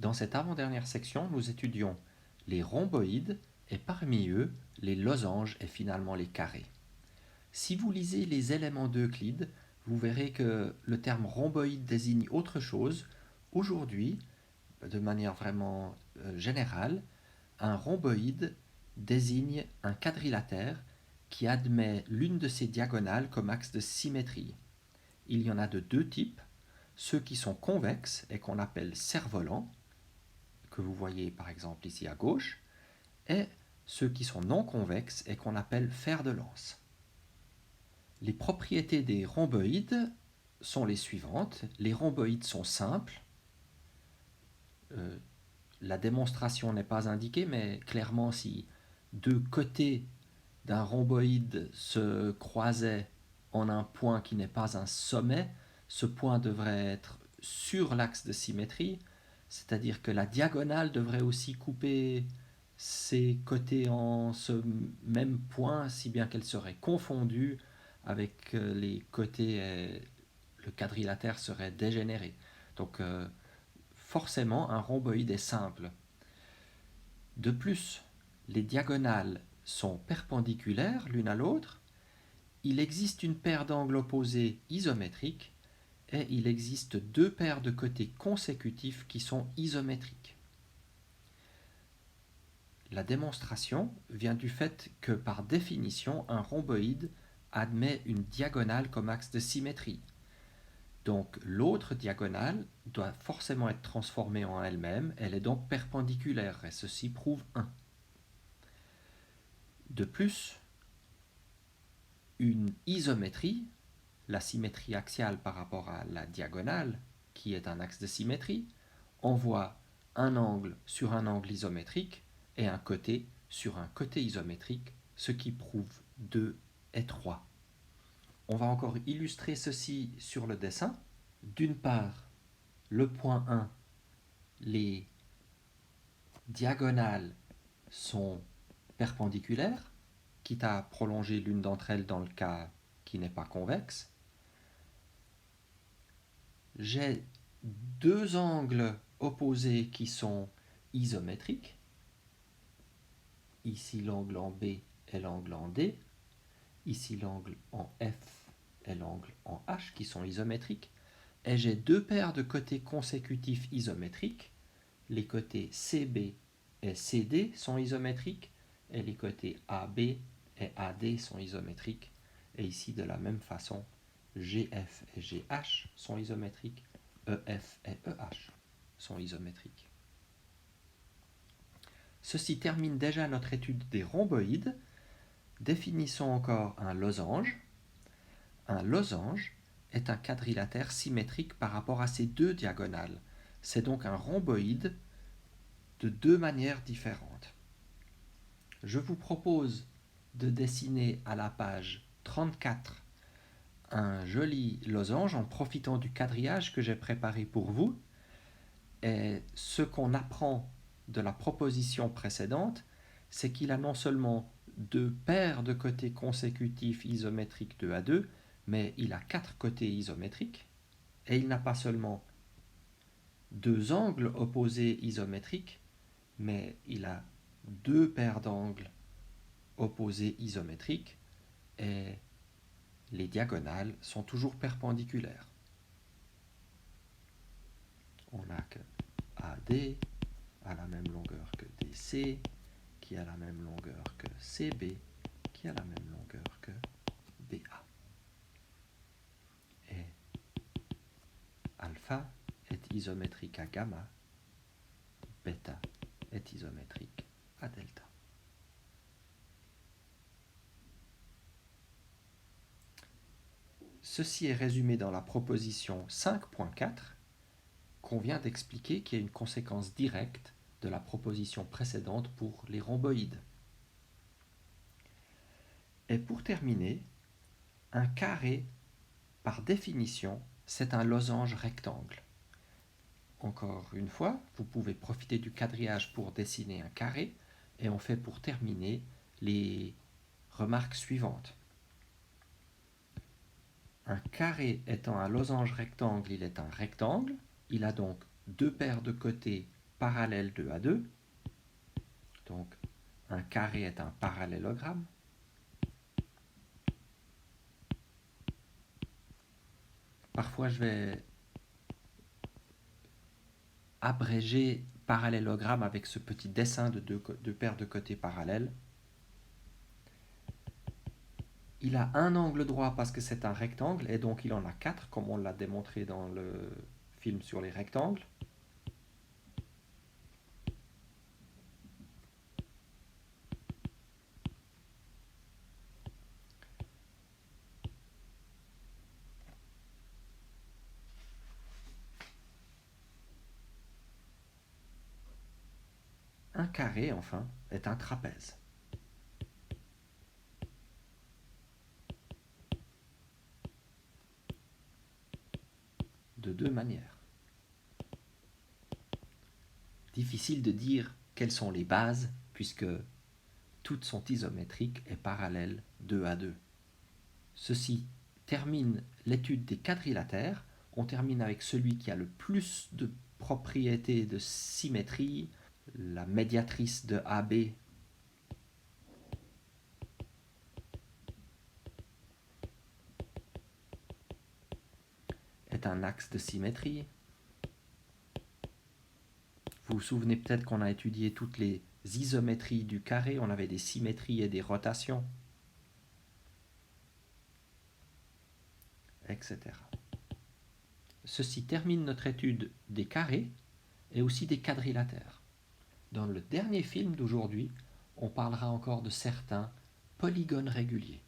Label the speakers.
Speaker 1: Dans cette avant-dernière section, nous étudions les rhomboïdes et parmi eux, les losanges et finalement les carrés. Si vous lisez les éléments d'Euclide, vous verrez que le terme rhomboïde désigne autre chose. Aujourd'hui, de manière vraiment générale, un rhomboïde désigne un quadrilatère qui admet l'une de ses diagonales comme axe de symétrie. Il y en a de deux types, ceux qui sont convexes et qu'on appelle cerfs-volants, que vous voyez par exemple ici à gauche, et ceux qui sont non convexes et qu'on appelle fer de lance. Les propriétés des rhomboïdes sont les suivantes. Les rhomboïdes sont simples. La démonstration n'est pas indiquée, mais clairement si deux côtés d'un rhomboïde se croisaient en un point qui n'est pas un sommet, ce point devrait être sur l'axe de symétrie, c'est-à-dire que la diagonale devrait aussi couper ces côtés en ce même point, si bien qu'elle serait confondue avec les côtés et le quadrilatère serait dégénéré. Donc forcément, un rhomboïde est simple. De plus, les diagonales sont perpendiculaires l'une à l'autre. Il existe une paire d'angles opposés isométriques et il existe deux paires de côtés consécutifs qui sont isométriques. La démonstration vient du fait que par définition, un rhomboïde admet une diagonale comme axe de symétrie. Donc l'autre diagonale doit forcément être transformée en elle-même, elle est donc perpendiculaire et ceci prouve 1. De plus, une isométrie, la symétrie axiale par rapport à la diagonale, qui est un axe de symétrie, envoie un angle sur un angle isométrique et un côté sur un côté isométrique, ce qui prouve 2 et 3. On va encore illustrer ceci sur le dessin. D'une part, le point 1, les diagonales sont perpendiculaires, quitte à prolonger l'une d'entre elles dans le cas qui n'est pas convexe. J'ai deux angles opposés qui sont isométriques. Ici l'angle en B et l'angle en D. Ici l'angle en F et l'angle en H qui sont isométriques. Et j'ai deux paires de côtés consécutifs isométriques. Les côtés CB et CD sont isométriques et les côtés AB et AD sont isométriques. Et ici, de la même façon, GF et GH sont isométriques, EF et EH sont isométriques. Ceci termine déjà notre étude des rhomboïdes. Définissons encore un losange. Un losange est un quadrilatère symétrique par rapport à ses deux diagonales. C'est donc un rhomboïde de deux manières différentes. Je vous propose de dessiner à la page 34 un joli losange en profitant du quadrillage que j'ai préparé pour vous. Et ce qu'on apprend de la proposition précédente, c'est qu'il a non seulement deux paires de côtés consécutifs isométriques 2 à 2, mais il a quatre côtés isométriques, et il n'a pas seulement deux angles opposés isométriques, mais il a deux paires d'angles opposés isométriques, et les diagonales sont toujours perpendiculaires. On a que AD a la même longueur que DC, qui a la même longueur que CB, qui a la même longueur que BA. Et alpha est isométrique à gamma, bêta est isométrique à delta. Ceci est résumé dans la proposition 5.4 qu'on vient d'expliquer, qui est une conséquence directe de la proposition précédente pour les rhomboïdes. Et pour terminer, un carré, par définition, c'est un losange rectangle. Encore une fois, vous pouvez profiter du quadrillage pour dessiner un carré, et on fait pour terminer les remarques suivantes. Un carré étant un losange rectangle, il est un rectangle, il a donc deux paires de côtés parallèle 2 à 2. Donc, un carré est un parallélogramme. Parfois, je vais abréger parallélogramme avec ce petit dessin de deux paires de côtés parallèles. Il a un angle droit parce que c'est un rectangle, et donc il en a 4, comme on l'a démontré dans le film sur les rectangles. Un carré, enfin, est un trapèze. De deux manières. Difficile de dire quelles sont les bases, puisque toutes sont isométriques et parallèles 2 à 2. Ceci termine l'étude des quadrilatères. On termine avec celui qui a le plus de propriétés de symétrie, la médiatrice de AB est un axe de symétrie. Vous vous souvenez peut-être qu'on a étudié toutes les isométries du carré, on avait des symétries et des rotations, etc. Ceci termine notre étude des carrés et aussi des quadrilatères. Dans le dernier film d'aujourd'hui, on parlera encore de certains polygones réguliers.